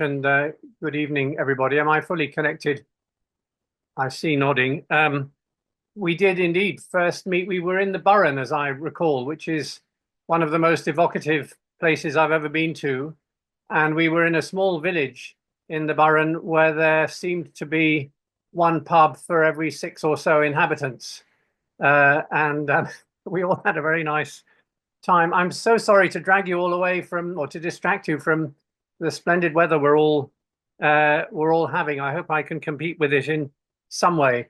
and good evening, everybody. Am I fully connected? I see nodding. We did indeed first meet. We were in the Burren, as I recall, which is one of the most evocative places I've ever been to. And we were in a small village in the Burren where there seemed to be one pub for every six or so inhabitants. And we all had a very nice time. I'm so sorry to drag you all away from, or to distract you from the splendid weather we're all having. I hope I can compete with it in some way.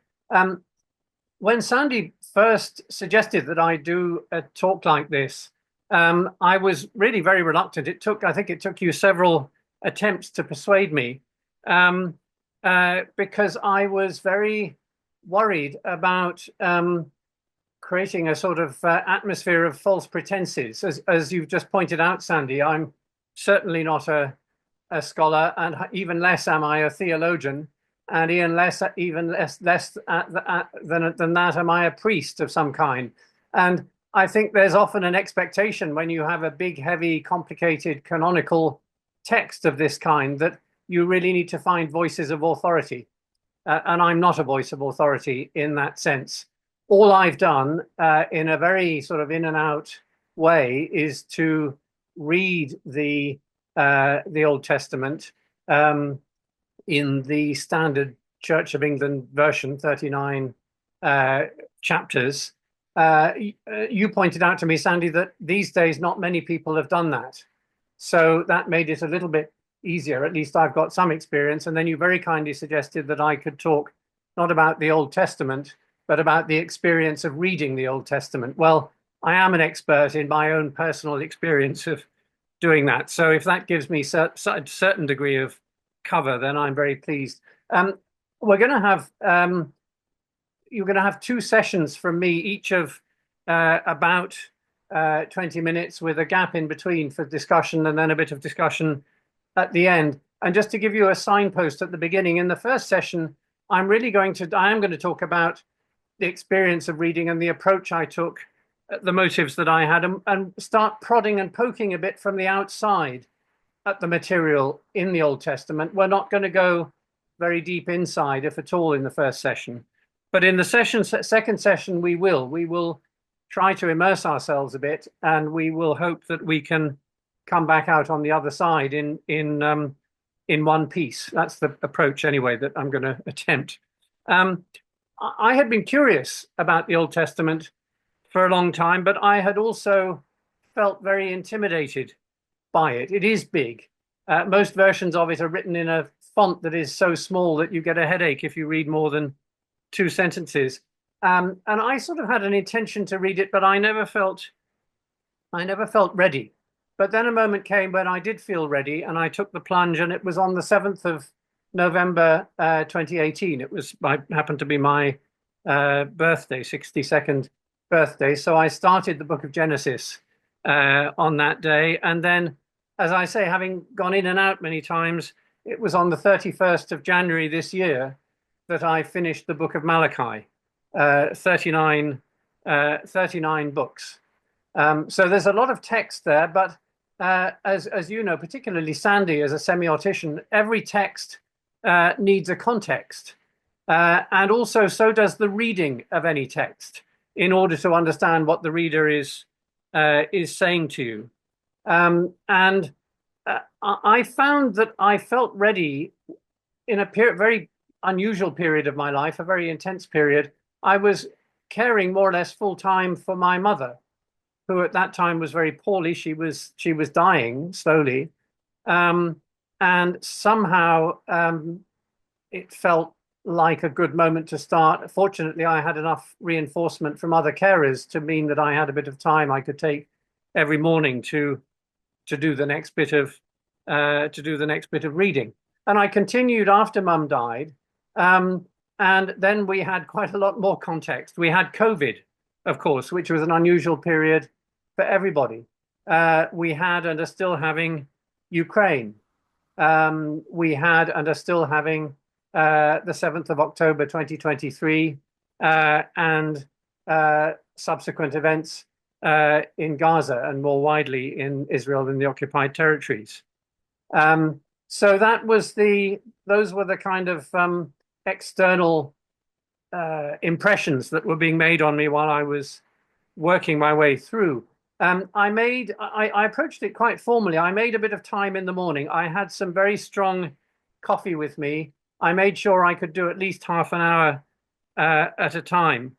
When Sandy first suggested that I do a talk like this, I was really very reluctant. I think it took you several attempts to persuade me, because I was very worried about creating a sort of atmosphere of false pretenses. As you've just pointed out, Sandy, I'm certainly not a scholar, and even less am I a theologian, and even less than that am I a priest of some kind. And I think there's often an expectation when you have a big, heavy, complicated canonical text of this kind that you really need to find voices of authority. And I'm not a voice of authority in that sense. All I've done in a very sort of in and out way is to read the Old Testament in the standard Church of England version, 39 chapters. You pointed out to me, Sandy, that these days not many people have done that. So that made it a little bit easier. At least I've got some experience. And then you very kindly suggested that I could talk not about the Old Testament, but about the experience of reading the Old Testament. Well, I am an expert in my own personal experience of doing that. So if that gives me a certain degree of cover, then I'm very pleased. We're going to have you're going to have two sessions from me, each of about 20 minutes, with a gap in between for discussion, and then a bit of discussion at the end. And just to give you a signpost at the beginning, in the first session, I am going to talk about the experience of reading and the approach I took, the motives that I had, and start prodding and poking a bit from the outside at the material in the Old Testament. We're not going to go very deep inside, if at all, in the first session. But in the second session, we will try to immerse ourselves a bit, and we will hope that we can come back out on the other side in one piece. That's the approach, anyway, that I'm going to attempt. I had been curious about the Old Testament for a long time, but I had also felt very intimidated by it. It is big. Most versions of it are written in a font that is so small that you get a headache if you read more than two sentences. And I sort of had an intention to read it, but I never felt ready. But then a moment came when I did feel ready, and I took the plunge, and it was on the 7th of November 2018. Happened to be my birthday, 62nd birthday. So I started the book of Genesis on that day. And then, as I say, having gone in and out many times, it was on the 31st of January this year that I finished the book of Malachi, 39 books. So there's a lot of text there, but as you know, particularly Sandy as a semiotician, every text needs a context. And also so does the reading of any text in order to understand what the reader is saying to you. I found that I felt ready in a very unusual period of my life, a very intense period. I was caring more or less full time for my mother, who at that time was very poorly. She was dying slowly. And somehow it felt like a good moment to start. Fortunately, I had enough reinforcement from other carers to mean that I had a bit of time I could take every morning to do the next bit of reading. And I continued after Mum died. And then we had quite a lot more context. We had COVID, of course, which was an unusual period for everybody. We had and are still having Ukraine. We had and are still having the 7th of October 2023 and subsequent events in Gaza and more widely in Israel and the occupied territories. So those were the kind of external impressions that were being made on me while I was working my way through. I approached it quite formally. I made a bit of time in the morning. I had some very strong coffee with me. I made sure I could do at least half an hour at a time.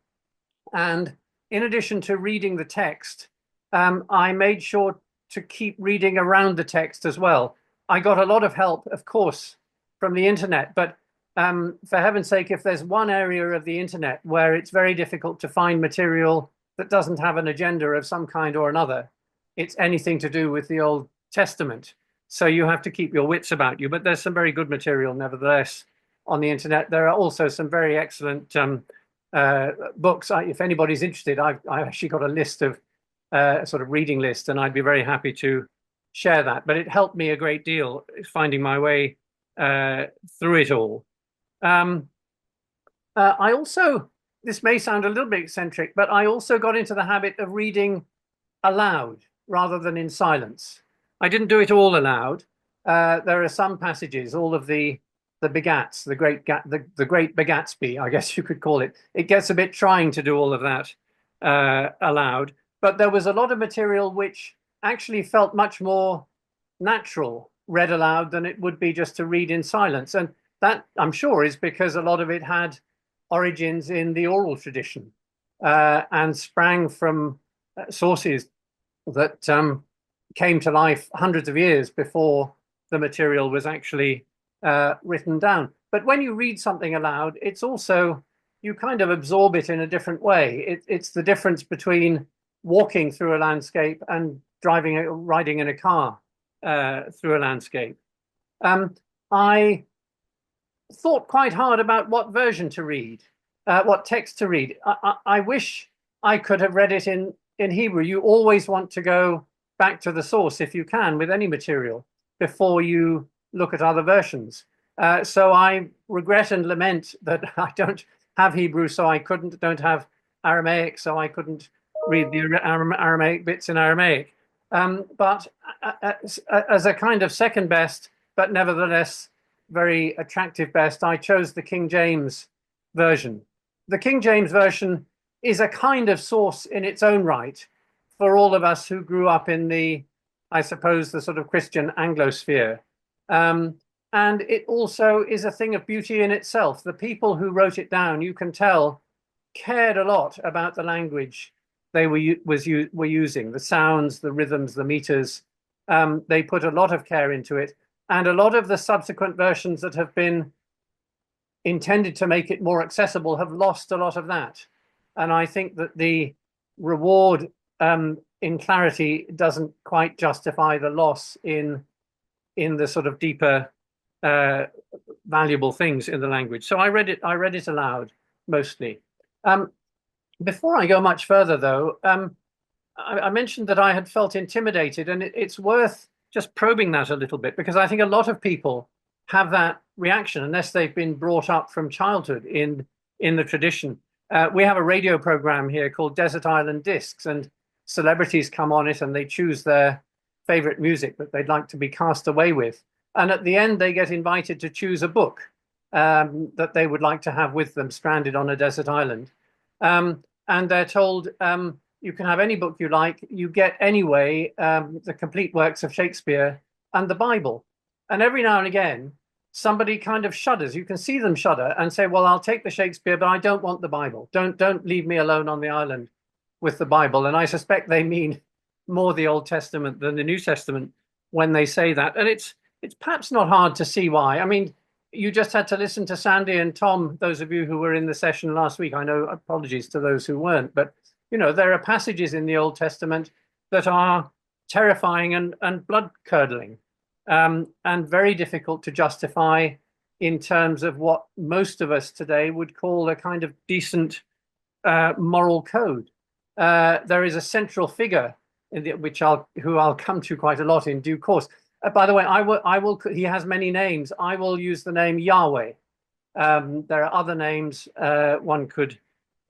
And in addition to reading the text, I made sure to keep reading around the text as well. I got a lot of help, of course, from the internet, but for heaven's sake, if there's one area of the internet where it's very difficult to find material that doesn't have an agenda of some kind or another, it's anything to do with the Old Testament. So you have to keep your wits about you, but there's some very good material nevertheless on the internet. There are also some very excellent books. If anybody's interested, I've actually got a list of sort of reading list, and I'd be very happy to share that. But it helped me a great deal finding my way through it all. I also, this may sound a little bit eccentric, but I also got into the habit of reading aloud rather than in silence. I didn't do it all aloud. There are some passages, all of the begats, the great Begatsby, I guess you could call it. It gets a bit trying to do all of that aloud, but there was a lot of material which actually felt much more natural read aloud than it would be just to read in silence. And that, I'm sure, is because a lot of it had origins in the oral tradition and sprang from sources that came to life hundreds of years before the material was actually written down. But when you read something aloud, it's also, you kind of absorb it in a different way. It's the difference between walking through a landscape and riding in a car through a landscape. I thought quite hard about what version to read, what text to read. I wish I could have read it in Hebrew. You always want to go back to the source if you can with any material before you look at other versions. So I regret and lament that I don't have Hebrew, so I don't have Aramaic, so I couldn't read the Aramaic bits in Aramaic. But as a kind of second best, but nevertheless very attractive best, I chose the King James version. The King James version is a kind of source in its own right for all of us who grew up in the, I suppose, the sort of Christian Anglosphere. And it also is a thing of beauty in itself. The people who wrote it down, you can tell, cared a lot about the language they were using, the sounds, the rhythms, the meters. They put a lot of care into it. And a lot of the subsequent versions that have been intended to make it more accessible have lost a lot of that. And I think that the reward in clarity doesn't quite justify the loss in the sort of deeper valuable things in the language. So I read it aloud mostly. Before I go much further, though, I mentioned that I had felt intimidated, and it's worth just probing that a little bit, because I think a lot of people have that reaction unless they've been brought up from childhood in the tradition. We have a radio program here called Desert Island Discs, and celebrities come on it and they choose their favorite music that they'd like to be cast away with. And at the end, they get invited to choose a book that they would like to have with them stranded on a desert island. And they're told, you can have any book you like. You get anyway the complete works of Shakespeare and the Bible. And every now and again, somebody kind of shudders. You can see them shudder and say, well, I'll take the Shakespeare, but I don't want the Bible. Don't leave me alone on the island with the Bible. And I suspect they mean more the Old Testament than the New Testament when they say that. And it's perhaps not hard to see why. I mean, you just had to listen to Sandy and Tom, those of you who were in the session last week. I know, apologies to those who weren't, but you know, there are passages in the Old Testament that are terrifying and blood-curdling and very difficult to justify in terms of what most of us today would call a kind of decent moral code. There is a central figure who I'll come to quite a lot in due course. By the way, he has many names. I will use the name Yahweh. There are other names one could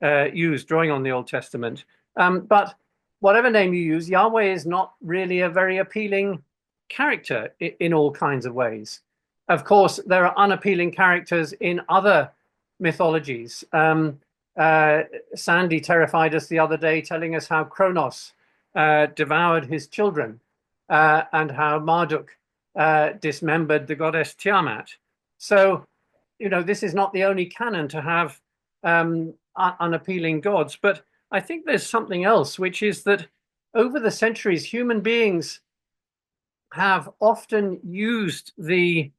use drawing on the Old Testament. But whatever name you use, Yahweh is not really a very appealing character in all kinds of ways. Of course, there are unappealing characters in other mythologies. Sandy terrified us the other day, telling us how Kronos devoured his children and how Marduk dismembered the goddess Tiamat. So, this is not the only canon to have unappealing gods, but I think there's something else, which is that over the centuries, human beings have often used the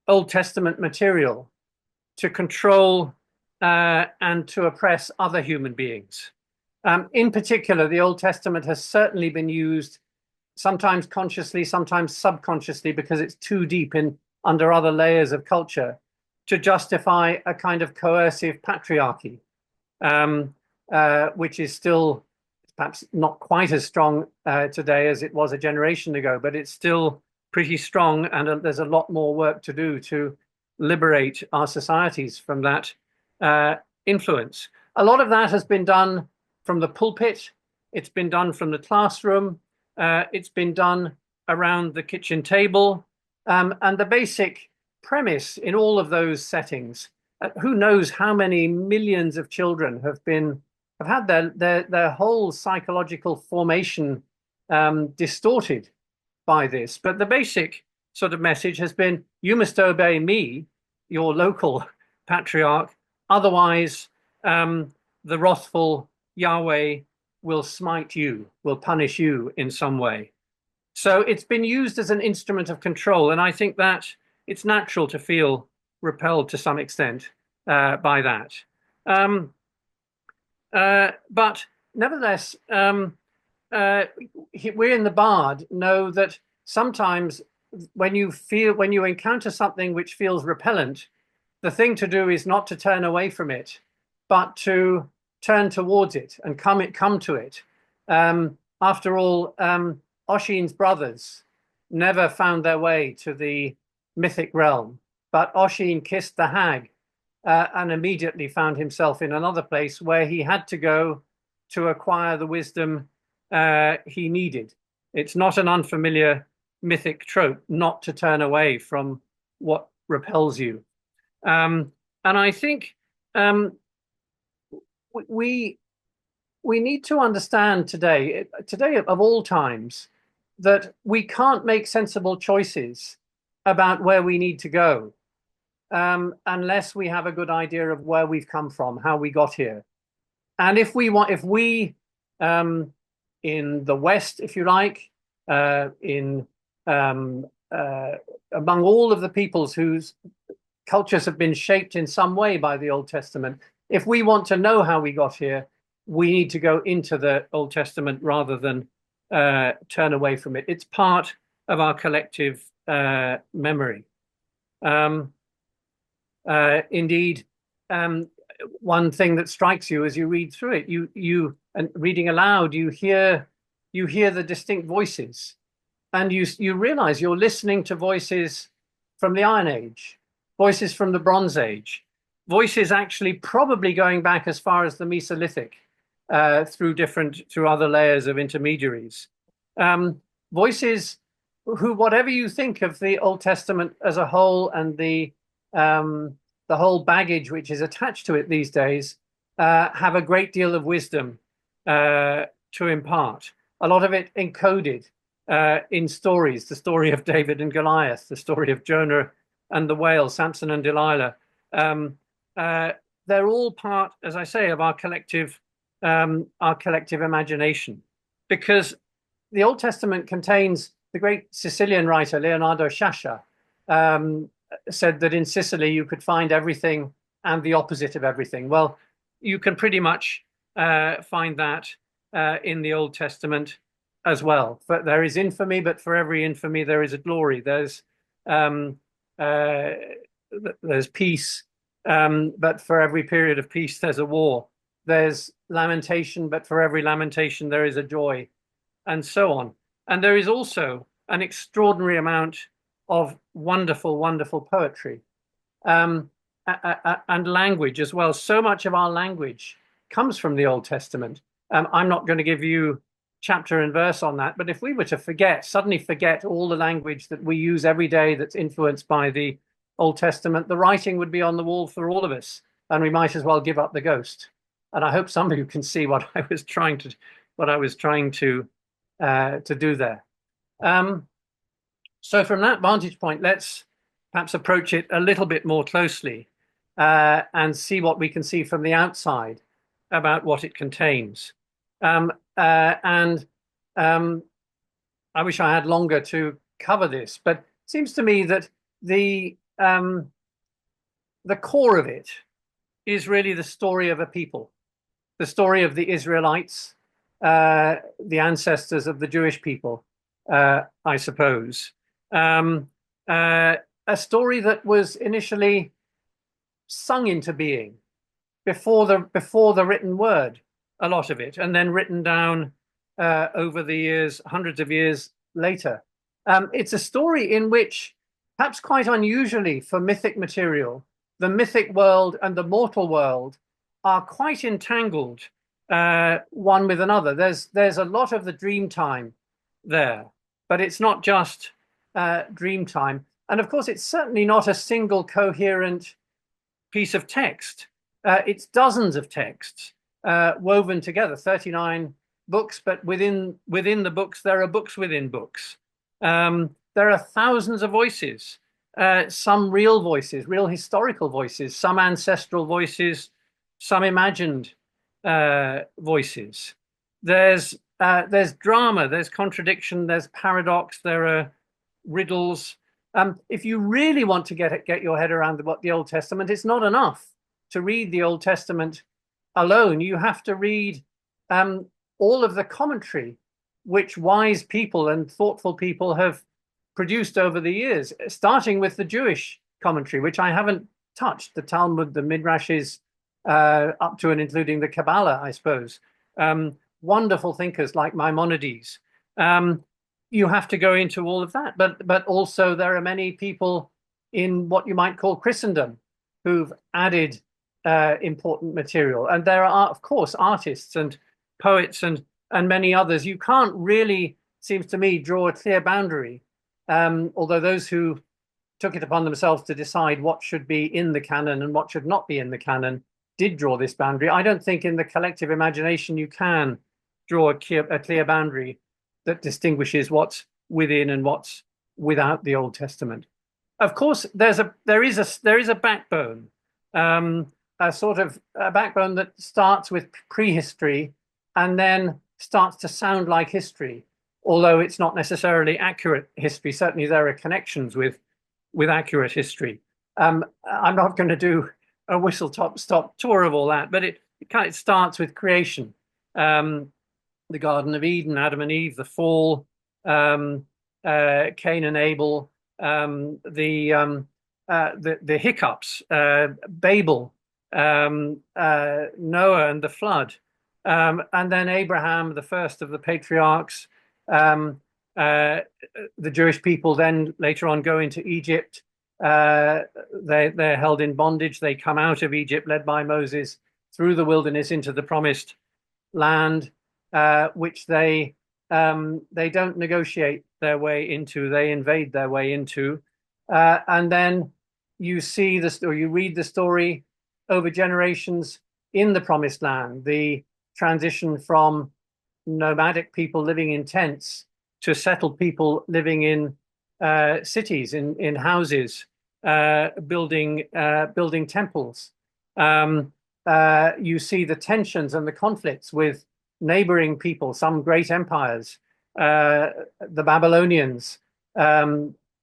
Old Testament material to control and to oppress other human beings. In particular, the Old Testament has certainly been used, sometimes consciously, sometimes subconsciously, because it's too deep under other layers of culture, to justify a kind of coercive patriarchy, which is still perhaps not quite as strong today as it was a generation ago, but it's still pretty strong, and there's a lot more work to do to liberate our societies from that influence. A lot of that has been done from the pulpit, it's been done from the classroom, it's been done around the kitchen table, and the basic premise in all of those settings, who knows how many millions of children have had their whole psychological formation distorted by this. But the basic sort of message has been, you must obey me, your local patriarch, otherwise the wrathful Yahweh will smite you, will punish you in some way. So it's been used as an instrument of control, and I think that it's natural to feel repelled to some extent by that. But nevertheless, we in the Bard know that sometimes when you encounter something which feels repellent, the thing to do is not to turn away from it, but to turn towards it and come to it. After all, Oisin's brothers never found their way to the mythic realm, but Oisin kissed the hag and immediately found himself in another place where he had to go to acquire the wisdom he needed. It's not an unfamiliar mythic trope not to turn away from what repels you. And I think we need to understand today of all times, that we can't make sensible choices about where we need to go unless we have a good idea of where we've come from, how we got here. And if we in the West, if you like, among all of the peoples whose cultures have been shaped in some way by the Old Testament, if we want to know how we got here, we need to go into the Old Testament rather than turn away from it. It's part of our collective memory. Indeed, one thing that strikes you as you read through it, you and reading aloud, you hear the distinct voices, and you realize you're listening to voices from the Iron Age, voices from the Bronze Age, voices actually probably going back as far as the Mesolithic, through other layers of intermediaries. Voices who, whatever you think of the Old Testament as a whole and the whole baggage which is attached to it these days, have a great deal of wisdom to impart. A lot of it encoded in stories, the story of David and Goliath, the story of Jonah and the whale, Samson and Delilah. They're all part, as I say, of our collective imagination, because the Old Testament contains, the great Sicilian writer Leonardo Sciascia said that in Sicily you could find everything and the opposite of everything. Well, you can pretty much find that in the Old Testament as well. But there is infamy, but for every infamy there is a glory. There's peace, but for every period of peace there's a war. There's lamentation, but for every lamentation there is a joy, and so on. And there is also an extraordinary amount of wonderful, wonderful poetry and language as well. So much of our language comes from the Old Testament. I'm not going to give you chapter and verse on that. But if we were to suddenly forget all the language that we use every day that's influenced by the Old Testament, the writing would be on the wall for all of us, and we might as well give up the ghost. And I hope some of you can see what I was trying to do there. So from that vantage point, let's perhaps approach it a little bit more closely and see what we can see from the outside about what it contains. I wish I had longer to cover this, but it seems to me that the core of it is really the story of a people, the story of the Israelites, the ancestors of the Jewish people, I suppose. A story that was initially sung into being before the written word, a lot of it, and then written down over the years, hundreds of years later. It's a story in which, perhaps quite unusually for mythic material, the mythic world and the mortal world are quite entangled one with another. There's a lot of the dream time there, but it's not just dream time. And of course, it's certainly not a single coherent piece of text. It's dozens of texts woven together, 39 books, but within the books, there are books within books. There are thousands of voices, some real voices, real historical voices, some ancestral voices, some imagined voices. There's drama, there's contradiction, there's paradox, there are riddles. If you really want to get your head around what the Old Testament, it's not enough to read the Old Testament alone. You have to read all of the commentary which wise people and thoughtful people have produced over the years, starting with the Jewish commentary, which I haven't touched, the Talmud, the Midrashes, up to and including the Kabbalah, I suppose. Wonderful thinkers like Maimonides. You have to go into all of that, but also there are many people in what you might call Christendom who've added important material, and there are, of course, artists and poets and many others. You can't really, seems to me, draw a clear boundary, although those who took it upon themselves to decide what should be in the canon and what should not be in the canon did draw this boundary. I don't think in the collective imagination you can draw a clear boundary that distinguishes what's within and what's without the Old Testament. Of course, there is a backbone, a sort of a backbone that starts with prehistory and then starts to sound like history, although it's not necessarily accurate history. Certainly there are connections with accurate history. I'm not going to do a whistle-stop tour of all that, but it starts with creation. The Garden of Eden, Adam and Eve, the fall, Cain and Abel, the hiccups, Babel, Noah and the flood, and then Abraham, the first of the patriarchs. The Jewish people then later on go into Egypt. They're held in bondage. They come out of Egypt, led by Moses, through the wilderness into the promised land, which they don't negotiate their way into. They invade their way into, and then you see you read the story over generations in the promised land, the transition from nomadic people living in tents to settled people living in cities, in houses, building temples. You see the tensions and the conflicts with neighboring people, some great empires. The Babylonians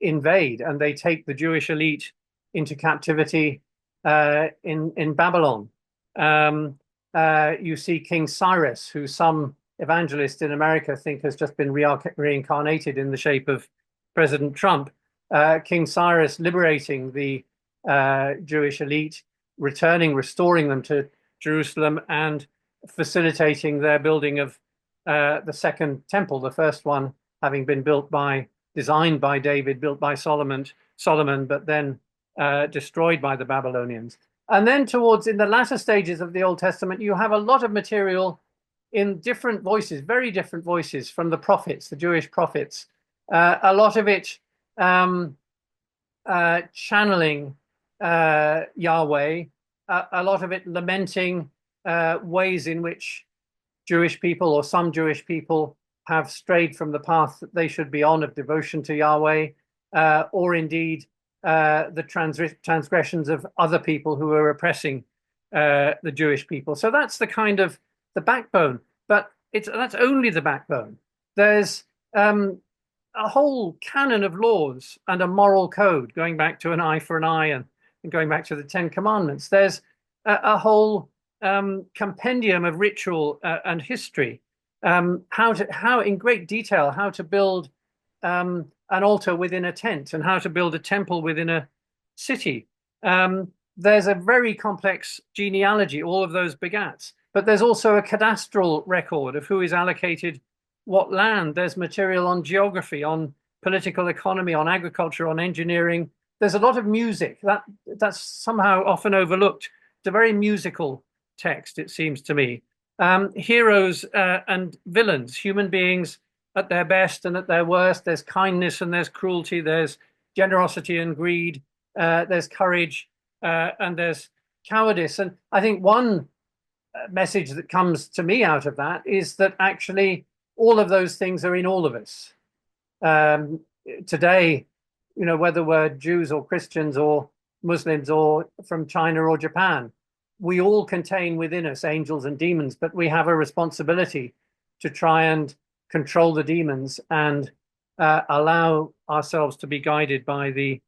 invade and they take the Jewish elite into captivity in Babylon. You see King Cyrus, who some evangelists in America think has just been reincarnated in the shape of President Trump. King Cyrus liberating the Jewish elite, restoring them to Jerusalem, and facilitating their building of the second temple, the first one having been designed by David, built by Solomon, but then destroyed by the Babylonians. And then in the latter stages of the Old Testament, you have a lot of material in different voices, very different voices from the prophets, the Jewish prophets. A lot of it channeling Yahweh, a lot of it lamenting ways in which Jewish people or some Jewish people have strayed from the path that they should be on of devotion to Yahweh, or indeed the transgressions of other people who are oppressing the Jewish people. So that's the kind of the backbone, but that's only the backbone. There's a whole canon of laws and a moral code, going back to an eye for an eye and going back to the Ten Commandments. There's a whole compendium of ritual and history, how in great detail how to build an altar within a tent and how to build a temple within a city. There's a very complex genealogy, all of those begats, but there's also a cadastral record of who is allocated what land. There's material on geography, on political economy, on agriculture, on engineering. There's a lot of music that's somehow often overlooked. It's a very musical text, it seems to me. Heroes and villains, human beings at their best and at their worst. There's kindness and there's cruelty. There's generosity and greed. There's courage and there's cowardice. And I think one message that comes to me out of that is that actually all of those things are in all of us. Today, whether we're Jews or Christians or Muslims or from China or Japan, we all contain within us angels and demons, but we have a responsibility to try and control the demons and allow ourselves to be guided by the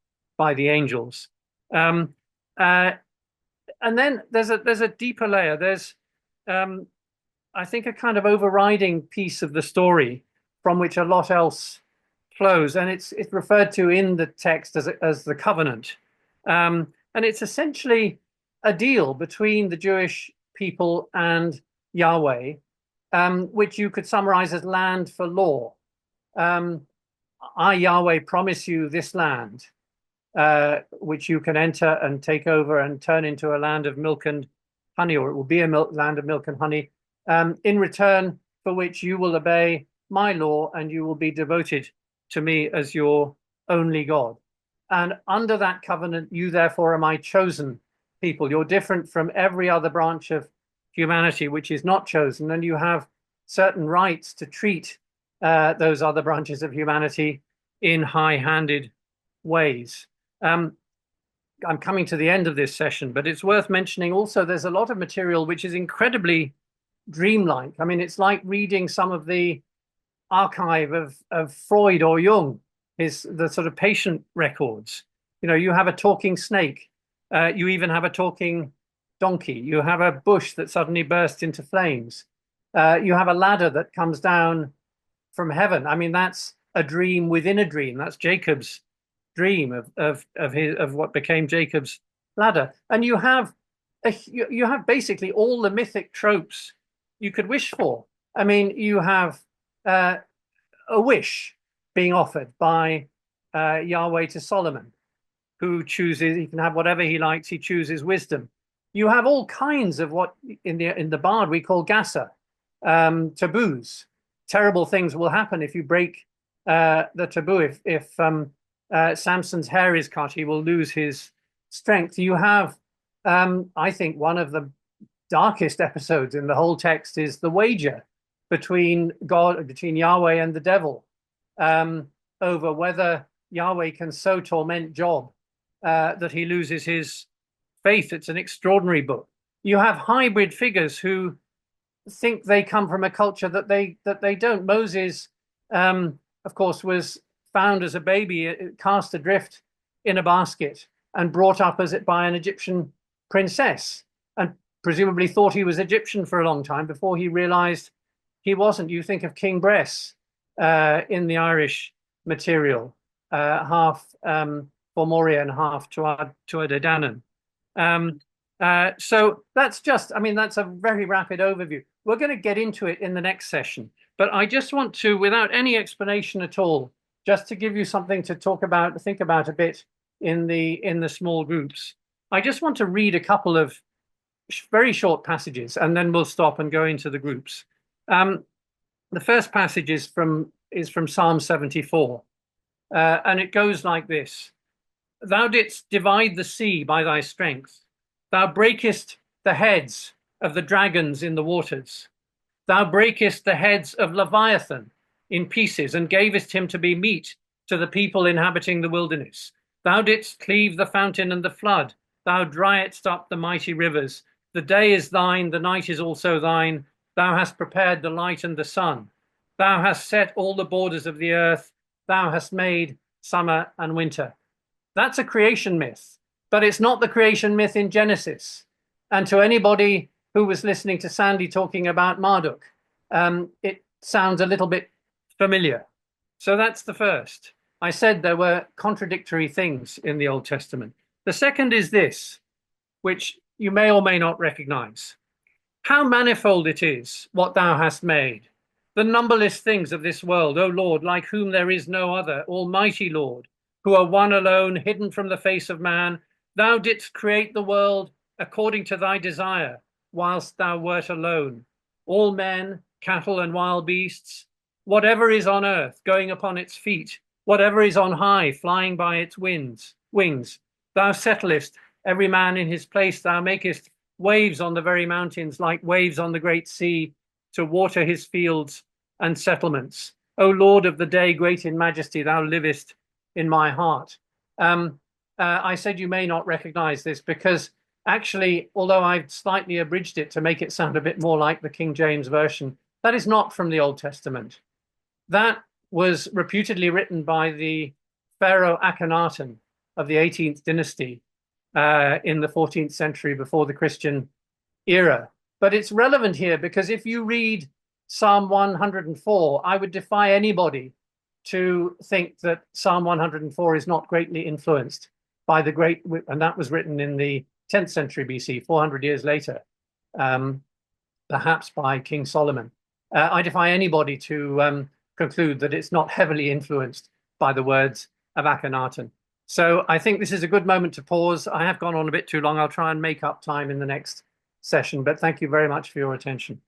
angels. And then there's a deeper layer. There's I think a kind of overriding piece of the story from which a lot else flows, and it's referred to in the text as the covenant, and it's essentially a deal between the Jewish people and Yahweh, which you could summarize as land for law. I, Yahweh, promise you this land, which you can enter and take over and turn into a land of milk and honey, or it will be a land of milk and honey, in return for which you will obey my law and you will be devoted to me as your only God. And under that covenant, you therefore are my chosen people. You're different from every other branch of humanity which is not chosen, and you have certain rights to treat those other branches of humanity in high-handed ways. I'm coming to the end of this session, but it's worth mentioning also there's a lot of material which is incredibly dreamlike. I mean, it's like reading some of the archive of Freud or Jung, the sort of patient records. You have a talking snake. You even have a talking donkey. You have a bush that suddenly bursts into flames. You have a ladder that comes down from heaven. I mean, that's a dream within a dream. That's Jacob's dream of what became Jacob's ladder. And you have basically all the mythic tropes you could wish for. I mean, you have a wish being offered by Yahweh to Solomon, who chooses, he can have whatever he likes, he chooses wisdom. You have all kinds of what in the Bard we call gasa, taboos. Terrible things will happen if you break the taboo. If Samson's hair is cut, he will lose his strength. You have, I think, one of the darkest episodes in the whole text is the wager between Yahweh and the devil, over whether Yahweh can so torment Job that he loses his faith. It's an extraordinary book. You have hybrid figures who think they come from a culture that they don't. Moses, of course, was found as a baby, cast adrift in a basket and brought up by an Egyptian princess, and presumably thought he was Egyptian for a long time before he realized he wasn't. You think of King Bress in the Irish material, half Fomorian and half Tuatha so that's just, I mean, that's a very rapid overview. We're going to get into it in the next session, but I just want to, without any explanation at all, just to give you something to think about a bit in the small groups. I just want to read a couple of very short passages, and then we'll stop and go into the groups. The first passage is from Psalm 74, and it goes like this: Thou didst divide the sea by thy strength. Thou breakest the heads of the dragons in the waters. Thou breakest the heads of Leviathan in pieces, and gavest him to be meat to the people inhabiting the wilderness. Thou didst cleave the fountain and the flood. Thou driedst up the mighty rivers. The day is thine, the night is also thine. Thou hast prepared the light and the sun. Thou hast set all the borders of the earth. Thou hast made summer and winter. That's a creation myth, but it's not the creation myth in Genesis. And to anybody who was listening to Sandy talking about Marduk, it sounds a little bit familiar. So that's the first. I said there were contradictory things in the Old Testament. The second is this, which you may or may not recognize. How manifold it is what thou hast made. The numberless things of this world, O Lord, like whom there is no other, Almighty Lord, who are one alone, hidden from the face of man. Thou didst create the world according to thy desire, whilst thou wert alone. All men, cattle, and wild beasts, whatever is on earth, going upon its feet, whatever is on high, flying by its wings. Thou settlest every man in his place. Thou makest waves on the very mountains, like waves on the great sea, to water his fields and settlements. O Lord of the day, great in majesty, thou livest in my heart. I said you may not recognize this because actually, although I've slightly abridged it to make it sound a bit more like the King James Version, that is not from the Old Testament. That was reputedly written by the Pharaoh Akhenaten of the 18th dynasty in the 14th century before the Christian era. But it's relevant here because if you read Psalm 104, I would defy anybody to think that Psalm 104 is not greatly influenced by the great, and that was written in the 10th century BC, 400 years later, perhaps by King Solomon. I defy anybody to conclude that it's not heavily influenced by the words of Akhenaten. So I think this is a good moment to pause. I have gone on a bit too long. I'll try and make up time in the next session, but thank you very much for your attention.